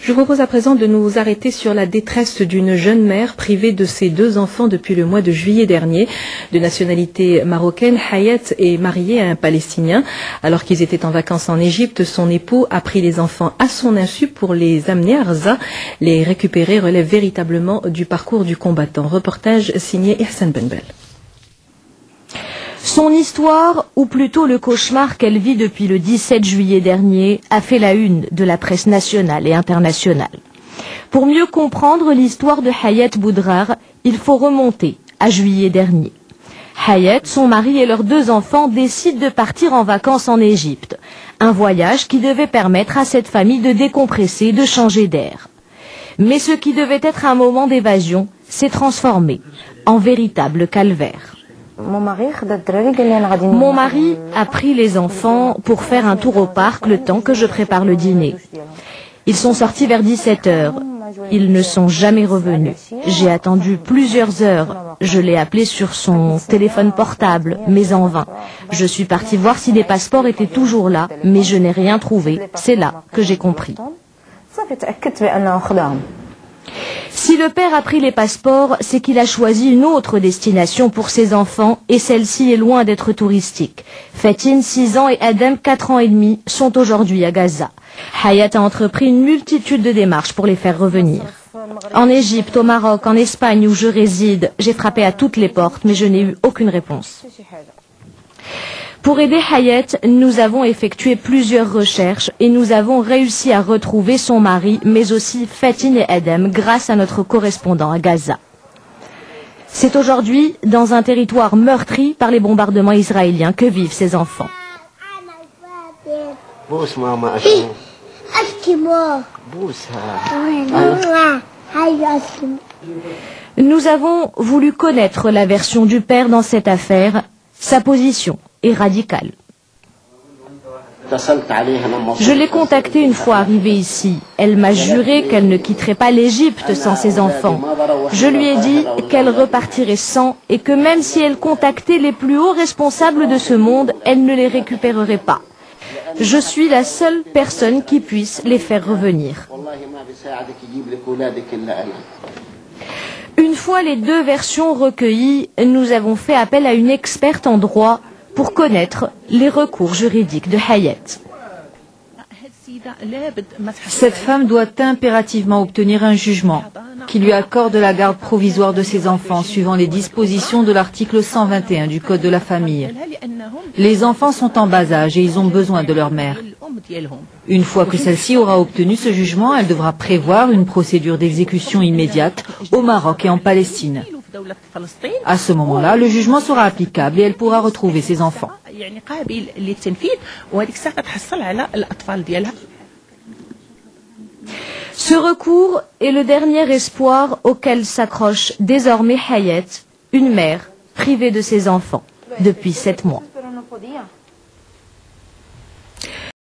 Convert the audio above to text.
Je vous propose à présent de nous arrêter sur la détresse d'une jeune mère privée de ses 2 enfants depuis le mois de juillet dernier. De nationalité marocaine, Hayat est mariée à un Palestinien. Alors qu'ils étaient en vacances en Égypte, son époux a pris les enfants à son insu pour les amener à Arza. Les récupérer relève véritablement du parcours du combattant. Reportage signé Ihsan Benbel. Son histoire, ou plutôt le cauchemar qu'elle vit depuis le 17 juillet dernier, a fait la une de la presse nationale et internationale. Pour mieux comprendre l'histoire de Hayat Boudrar, il faut remonter à juillet dernier. Hayat, son mari et leurs 2 enfants décident de partir en vacances en Égypte. Un voyage qui devait permettre à cette famille de décompresser, de changer d'air. Mais ce qui devait être un moment d'évasion s'est transformé en véritable calvaire. Mon mari a pris les enfants pour faire un tour au parc le temps que je prépare le dîner. Ils sont sortis vers 17 heures. Ils ne sont jamais revenus. J'ai attendu plusieurs heures. Je l'ai appelé sur son téléphone portable, mais en vain. Je suis partie voir si les passeports étaient toujours là, mais je n'ai rien trouvé. C'est là que j'ai compris. Si le père a pris les passeports, c'est qu'il a choisi une autre destination pour ses enfants et celle-ci est loin d'être touristique. Fatin, 6 ans et Adam, 4 ans et demi, sont aujourd'hui à Gaza. Hayat a entrepris une multitude de démarches pour les faire revenir. En Égypte, au Maroc, en Espagne où je réside, j'ai frappé à toutes les portes mais je n'ai eu aucune réponse. Pour aider Hayat, nous avons effectué plusieurs recherches et nous avons réussi à retrouver son mari, mais aussi Fatin et Adam, grâce à notre correspondant à Gaza. C'est aujourd'hui dans un territoire meurtri par les bombardements israéliens que vivent ces enfants. Nous avons voulu connaître la version du père dans cette affaire, sa position est radicale. Je l'ai contactée une fois arrivée ici. Elle m'a juré qu'elle ne quitterait pas l'Égypte sans ses enfants. Je lui ai dit qu'elle repartirait sans et que même si elle contactait les plus hauts responsables de ce monde, elle ne les récupérerait pas. Je suis la seule personne qui puisse les faire revenir. Une fois les 2 versions recueillies, nous avons fait appel à une experte en droit pour connaître les recours juridiques de Hayat. Cette femme doit impérativement obtenir un jugement qui lui accorde la garde provisoire de ses enfants suivant les dispositions de l'article 121 du Code de la famille. Les enfants sont en bas âge et ils ont besoin de leur mère. Une fois que celle-ci aura obtenu ce jugement, elle devra prévoir une procédure d'exécution immédiate au Maroc et en Palestine. À ce moment-là, le jugement sera applicable et elle pourra retrouver ses enfants. Ce recours est le dernier espoir auquel s'accroche désormais Hayat, une mère privée de ses enfants depuis 7 mois.